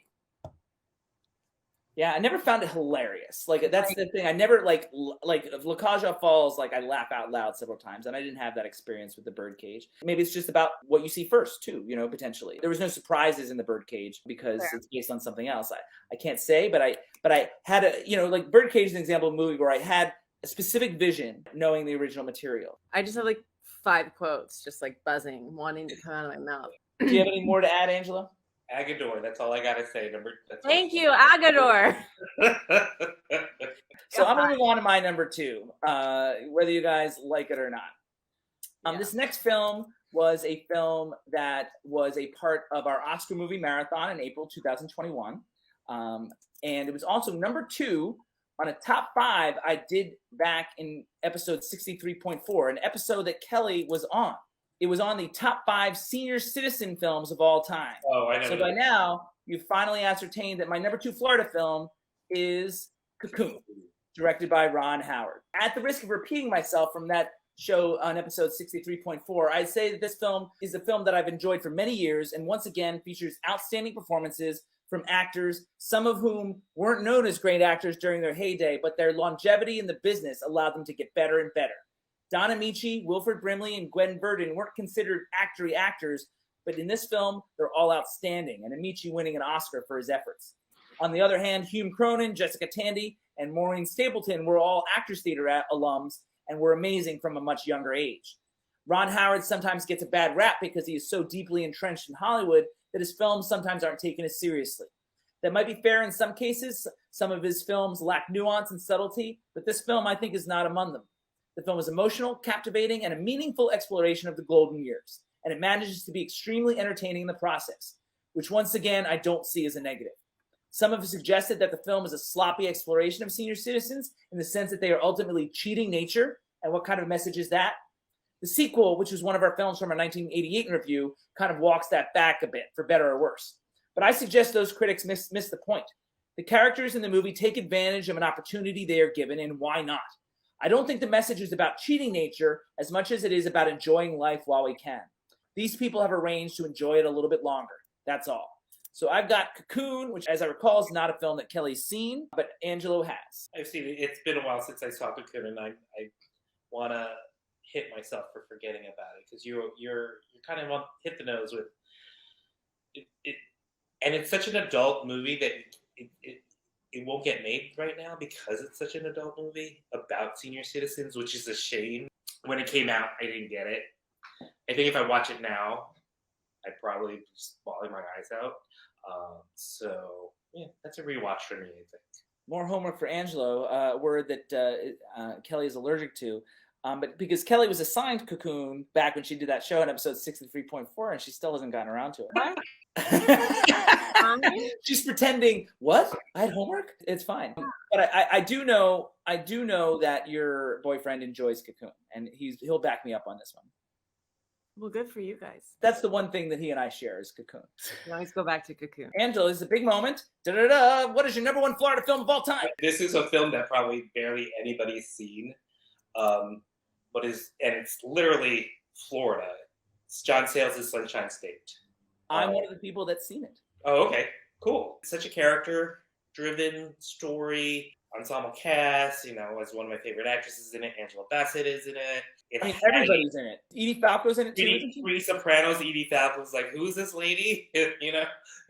Yeah, I never found it hilarious. That's the thing. I never La Caja Falls. I laugh out loud several times, and I didn't have that experience with the Birdcage. Maybe it's just about what you see first, too. Potentially there was no surprises in the Birdcage because it's based on something else. I can't say, but I had a Birdcage is an example of a movie where I had a specific vision, knowing the original material. I just have 5 quotes, just buzzing, wanting to come out of my mouth. Do you have any more to add, Angela? Agador, that's all I gotta say. Thank you, Agador. So I'm gonna move on to my number 2, whether you guys like it or not. This next film was a film that was a part of our Oscar movie marathon in April 2021, and it was also number 2 on a top 5 I did back in episode 63.4, an episode that Kelly was on. it was on the top 5 senior citizen films of all time. Oh, I know. So by now, you've finally ascertained that my number 2 Florida film is Cocoon, directed by Ron Howard. At the risk of repeating myself from that show on episode 63.4, I'd say that this film is a film that I've enjoyed for many years, and once again features outstanding performances from actors, some of whom weren't known as great actors during their heyday, but their longevity in the business allowed them to get better and better. Don Amici, Wilford Brimley, and Gwen Verdon weren't considered actory actors, but in this film, they're all outstanding, and Amici winning an Oscar for his efforts. On the other hand, Hume Cronin, Jessica Tandy, and Maureen Stapleton were all Actors Theater alums and were amazing from a much younger age. Ron Howard sometimes gets a bad rap because he is so deeply entrenched in Hollywood that his films sometimes aren't taken as seriously. That might be fair in some cases. Some of his films lack nuance and subtlety, but this film, I think, is not among them. The film is emotional, captivating, and a meaningful exploration of the golden years, and it manages to be extremely entertaining in the process, which once again, I don't see as a negative. Some have suggested that the film is a sloppy exploration of senior citizens in the sense that they are ultimately cheating nature, and what kind of message is that? The sequel, which was one of our films from our 1988 review, kind of walks that back a bit, for better or worse. But I suggest those critics miss the point. The characters in the movie take advantage of an opportunity they are given, and why not? I don't think the message is about cheating nature as much as it is about enjoying life while we can. These people have arranged to enjoy it a little bit longer. That's all. So I've got Cocoon, which, as I recall, is not a film that Kelly's seen, but Angelo has. I've seen it. It's been a while since I saw Cocoon, and I want to hit myself for forgetting about it because you're kind of hit the nose with it, and it's such an adult movie that it won't get made right now because it's such an adult movie about senior citizens, which is a shame. When it came out, I didn't get it. I think if I watch it now, I'd probably just bawling my eyes out. So yeah, that's a rewatch for me, I think. More homework for Angelo, a word that Kelly is allergic to. But because Kelly was assigned Cocoon back when she did that show in episode 63.4, and she still hasn't gotten around to it. She's pretending, what? I had homework? It's fine. But I do know that your boyfriend enjoys Cocoon, and he'll back me up on this one. Well, good for you guys. That's the one thing that he and I share is Cocoon. You always go back to Cocoon. Angela, this is a big moment. Da-da-da. What is your number 1 Florida film of all time? This is a film that probably barely anybody's seen. And it's literally Florida. It's John Sayles' Sunshine State. I'm one of the people that's seen it. Oh, okay. Cool. It's such a character-driven story, ensemble cast, as one of my favorite actresses in it. Angela Bassett is in it. Everybody's in it. Edie Falco's in it too. Three Sopranos. Edie Falco's like, who's this lady? I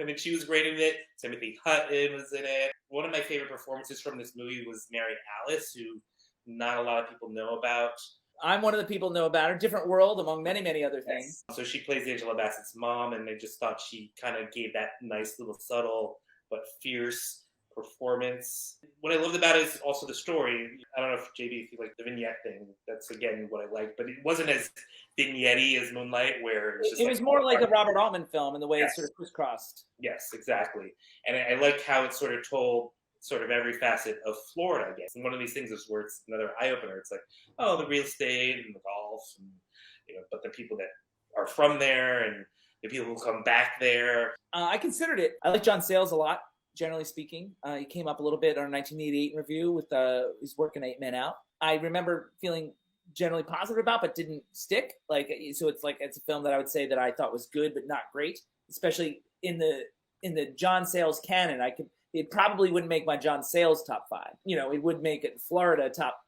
mean, she was great in it. Timothy Hutton was in it. One of my favorite performances from this movie was Mary Alice, who not a lot of people know about. I'm one of the people know about her. Different world, among many, many other things. Yes. So she plays Angela Bassett's mom, and I just thought she kind of gave that nice little subtle but fierce performance. What I loved about it is also the story. I don't know if JB, if you like the vignette thing, that's again what I liked, but it wasn't as vignette-y as Moonlight, where it was more like a Robert Altman film in the way it sort of crisscrossed. Yes, exactly. And I like how it sort of told sort of every facet of Florida, I guess. And one of these things is where it's another eye-opener. It's like, oh, the real estate and the golf, and, but the people that are from there and the people who come back there. I considered it. I like John Sayles a lot, generally speaking. He came up a little bit in our 1988 review with his work in 8 Men Out. I remember feeling generally positive about, but didn't stick. So it's a film that I would say that I thought was good, but not great, especially in the John Sayles canon. It probably wouldn't make my John Sayles top 5. It would make it Florida top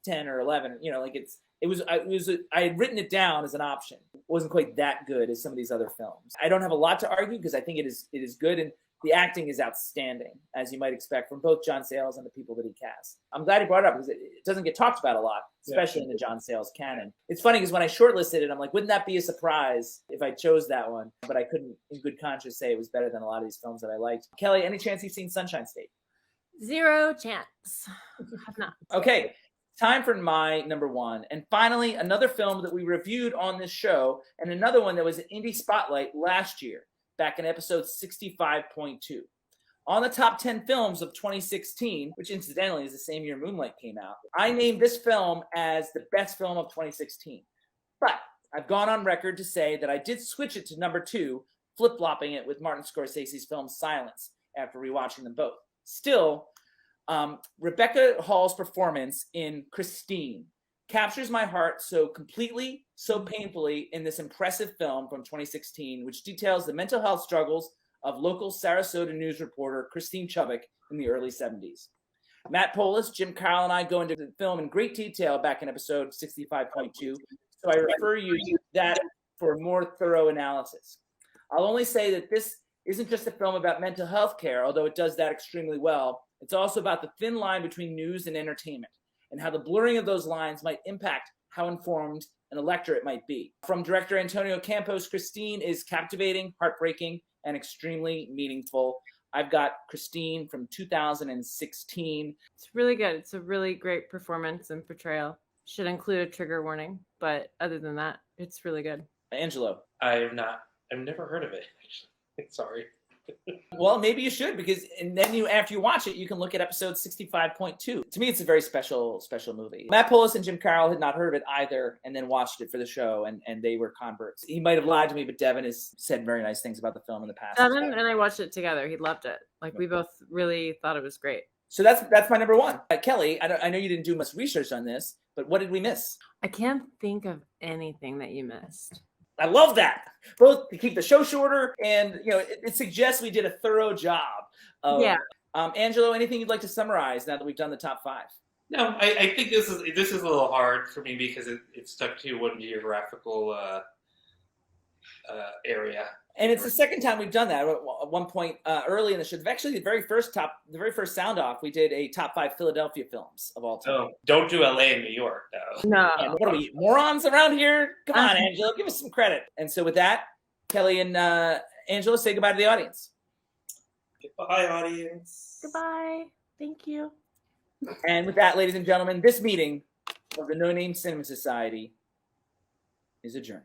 10 or 11. I had written it down as an option. It wasn't quite that good as some of these other films. I don't have a lot to argue because I think it is good, and the acting is outstanding, as you might expect from both John Sayles and the people that he cast. I'm glad he brought it up because it doesn't get talked about a lot, especially in the John Sayles canon. It's funny because when I shortlisted it, I'm like, wouldn't that be a surprise if I chose that one? But I couldn't, in good conscience, say it was better than a lot of these films that I liked. Kelly, any chance you've seen Sunshine State? Zero chance. Have not. Okay, time for my number 1. And finally, another film that we reviewed on this show, and another one that was an Indie Spotlight last year, back in episode 65.2. On the top 10 films of 2016, which incidentally is the same year Moonlight came out, I named this film as the best film of 2016. But I've gone on record to say that I did switch it to number 2, flip-flopping it with Martin Scorsese's film Silence after rewatching them both. Still, Rebecca Hall's performance in Christine captures my heart so completely, so painfully in this impressive film from 2016, which details the mental health struggles of local Sarasota news reporter Christine Chubbuck in the early 70s. Matt Polis, Jim Carroll, and I go into the film in great detail back in episode 65.2, so I refer you to that for a more thorough analysis. I'll only say that this isn't just a film about mental health care, although it does that extremely well. It's also about the thin line between news and entertainment, and how the blurring of those lines might impact how informed an electorate might be. From director Antonio Campos, Christine is captivating, heartbreaking, and extremely meaningful. I've got Christine from 2016. It's really good. It's a really great performance and portrayal. Should include a trigger warning, but other than that, it's really good. Angelo. I've never heard of it, actually. Sorry. Well, maybe you should, because and then after you watch it, you can look at episode 65.2. To me, it's a very special movie. Matt Polis and Jim Carroll had not heard of it either, and then watched it for the show, and they were converts. He might have lied to me, but Devin has said very nice things about the film in the past. Devin and I watched it together. He loved it. We both really thought it was great. So that's my number 1. Kelly, I know you didn't do much research on this, but what did we miss? I can't think of anything that you missed. I love that. Both to keep the show shorter, and it suggests we did a thorough job. Yeah. Angelo, anything you'd like to summarize now that we've done the top 5? No, I think this is a little hard for me because it stuck to one geographical area. And it's the second time we've done that. At one point early in the show, actually the very first sound off, we did a top 5 Philadelphia films of all time. Oh, don't do LA and New York, though. No. And what are we, morons around here? Come on, Angelo, give us some credit. And so with that, Kelly and Angelo, say goodbye to the audience. Goodbye, audience. Goodbye. Thank you. And with that, ladies and gentlemen, this meeting of the No Name Cinema Society is adjourned.